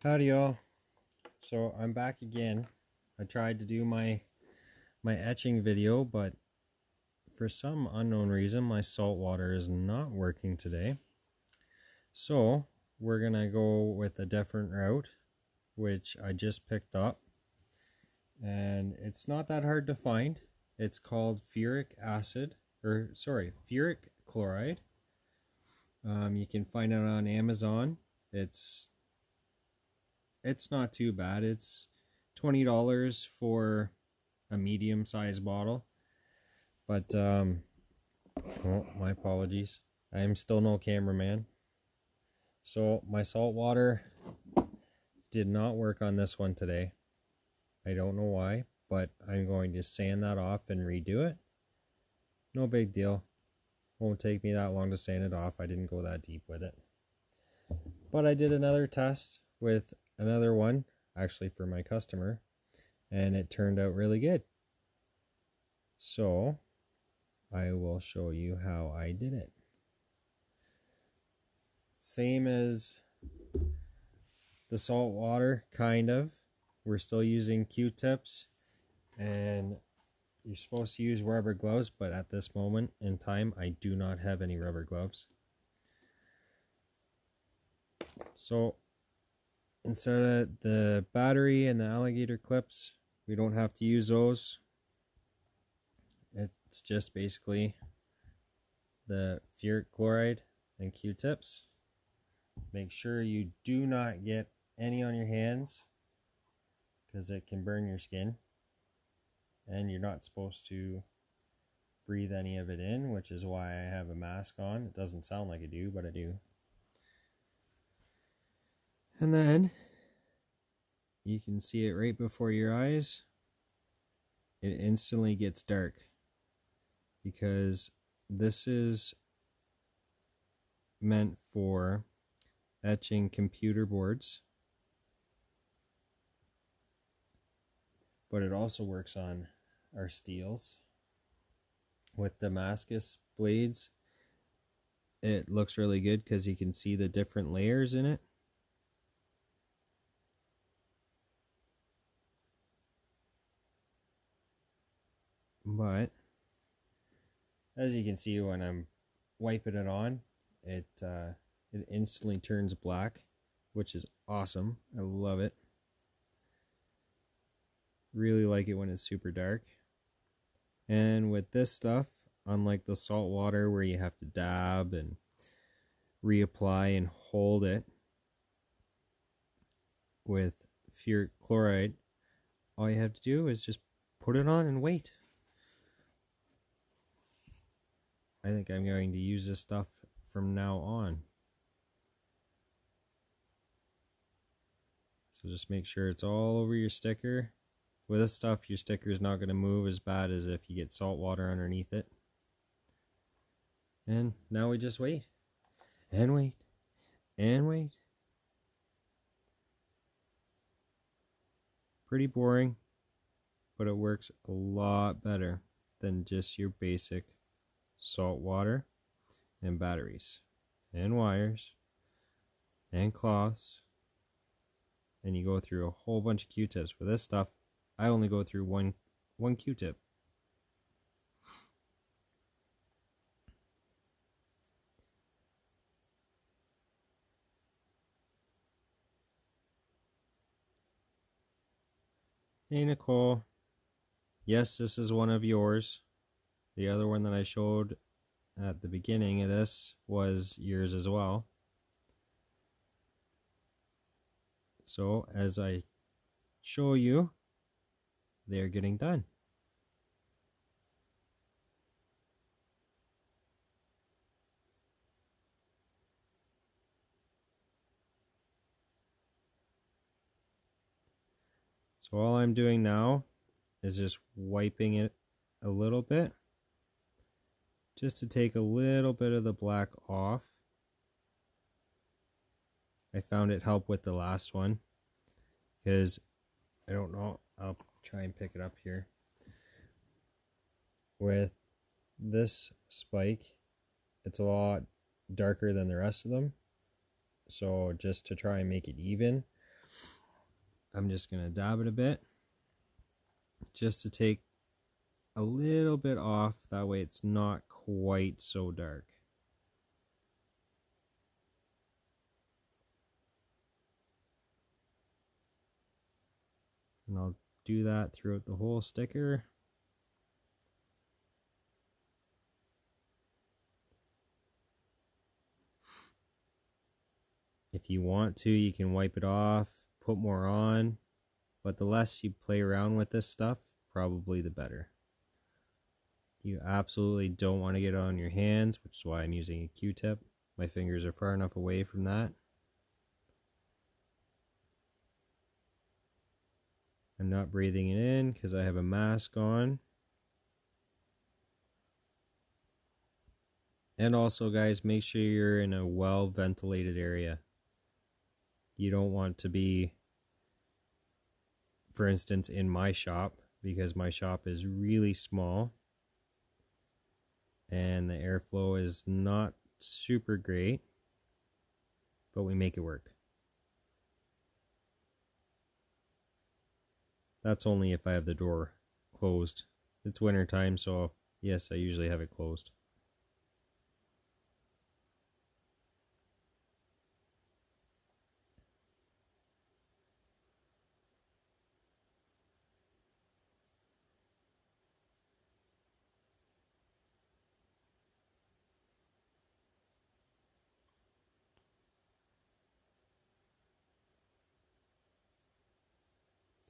Howdy y'all. So I'm back again. I tried to do my etching video, but for some unknown reason my salt water is not working today. So we're gonna go with a different route, which I just picked up, and it's not that hard to find. It's called furic chloride. You can find it on Amazon. It's not too bad. It's $20 for a medium-sized bottle. But oh, my apologies. I am still no cameraman. So my salt water did not work on this one today. I don't know why, but I'm going to sand that off and redo it. No big deal. Won't take me that long to sand it off. I didn't go that deep with it. But I did another test with another one, actually for my customer, and it turned out really good. So I will show you how I did it. Same as the salt water, kind of. We're still using Q-tips, and you're supposed to use rubber gloves, but at this moment in time I do not have any rubber gloves. So instead of the battery and the alligator clips, we don't have to use those. It's just basically the furic chloride and Q-tips. Make sure you do not get any on your hands, because it can burn your skin, and you're not supposed to breathe any of it in, which is why I have a mask on. It doesn't sound like I do, but I do. And then you can see it right before your eyes. It instantly gets dark, because this is meant for etching computer boards, but it also works on our steels. With Damascus blades, it looks really good because you can see the different layers in it. But as you can see, when I'm wiping it on, it instantly turns black, which is awesome. I love it. Really like it when it's super dark. And with this stuff, unlike the salt water where you have to dab and reapply and hold it, with furic chloride, all you have to do is just put it on and wait. I think I'm going to use this stuff from now on. So just make sure it's all over your sticker. With this stuff, your sticker is not going to move as bad as if you get salt water underneath it. And now we just wait. And wait. And wait. Pretty boring, but it works a lot better than just your basic salt water and batteries and wires and cloths. And you go through a whole bunch of Q-tips. For this stuff, I only go through one Q-tip. Hey Nicole, yes, this is one of yours. The other one that I showed at the beginning of this was yours as well. So as I show you, they're getting done. So all I'm doing now is just wiping it a little bit, just to take a little bit of the black off. I found it helped with the last one, because I don't know, I'll try and pick it up here. With this spike, it's a lot darker than the rest of them. So just to try and make it even, I'm just going to dab it a bit just to take a little bit off. That way it's not quite so dark. And I'll do that throughout the whole sticker. If you want to, you can wipe it off, put more on, but the less you play around with this stuff, probably the better. You absolutely don't want to get it on your hands, which is why I'm using a Q-tip. My fingers are far enough away from that. I'm not breathing it in because I have a mask on. And also, guys, make sure you're in a well-ventilated area. You don't want to be, for instance, in my shop, because my shop is really small and the airflow is not super great, but we make it work. That's only if I have the door closed. It's winter time, so yes, I usually have it closed.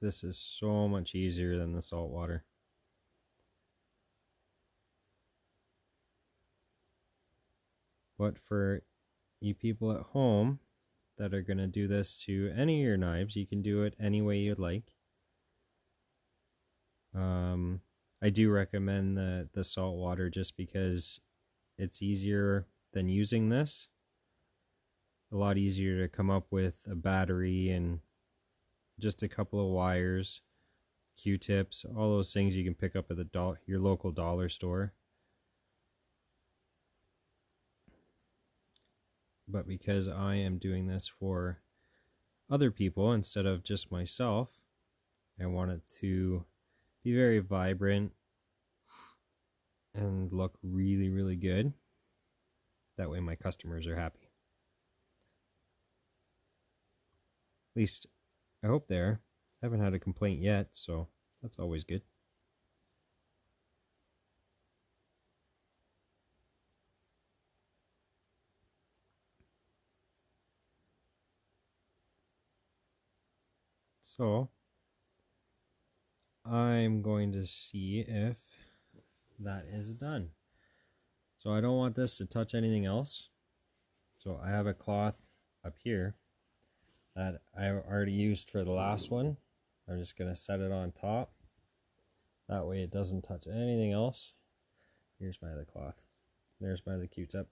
This is so much easier than the salt water. But for you people at home that are going to do this to any of your knives, you can do it any way you'd like. I do recommend the salt water just because it's easier than using this. A lot easier to come up with a battery and just a couple of wires, Q-tips, all those things you can pick up at your local dollar store. But because I am doing this for other people instead of just myself, I want it to be very vibrant and look really, really good. That way my customers are happy. At least I hope they are. I haven't had a complaint yet, so that's always good. So I'm going to see if that is done. So I don't want this to touch anything else. So I have a cloth up here that I already used for the last one. I'm just going to set it on top. That way it doesn't touch anything else. Here's my other cloth. There's my other Q-tip.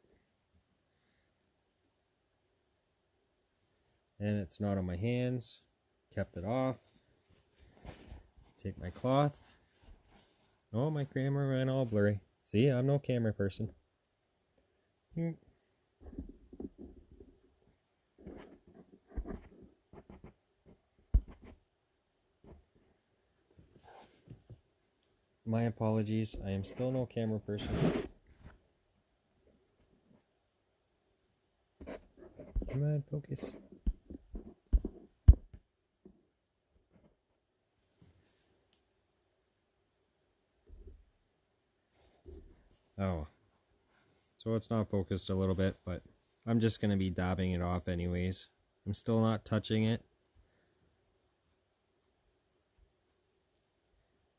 And it's not on my hands. Kept it off. Take my cloth. Oh, my camera ran all blurry. See, I'm no camera person. My apologies. I am still no camera person. Come on, focus. Oh. So it's not focused a little bit, but I'm just going to be dabbing it off anyways. I'm still not touching it.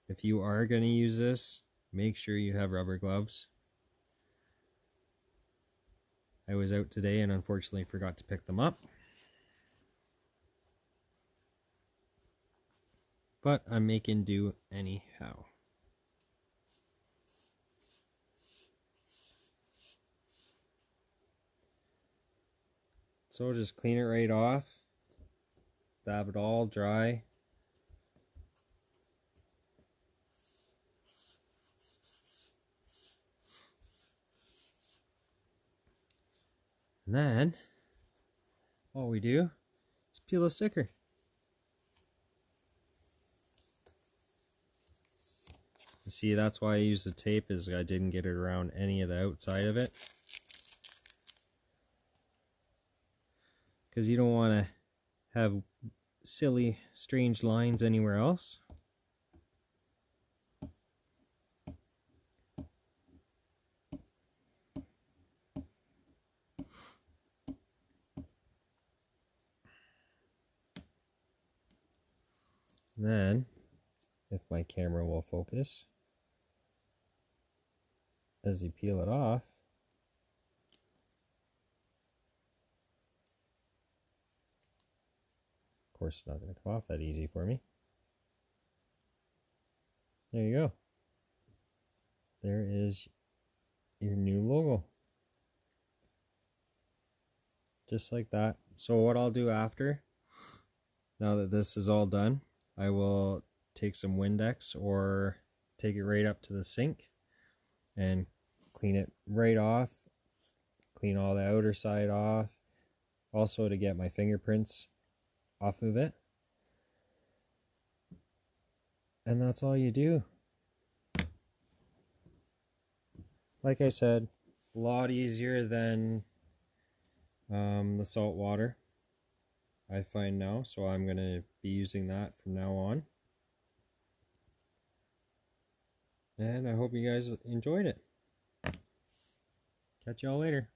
If you are going to use this, make sure you have rubber gloves. I was out today and unfortunately forgot to pick them up. But I'm making do anyhow. So just clean it right off. Dab it all dry. And then all we do is peel a sticker. See, that's why I use the tape, is I didn't get it around any of the outside of it. Because you don't want to have silly, strange lines anywhere else. Then, if my camera will focus, as you peel it off, of course it's not going to come off that easy for me. There you go. There is your new logo. Just like that. So what I'll do after, now that this is all done, I will take some Windex or take it right up to the sink and clean it right off. Clean all the outer side off. Also to get my fingerprints off of it. And that's all you do. Like I said, a lot easier than the salt water, I find now. So I'm going to be using that from now on. And I hope you guys enjoyed it. Catch y'all later.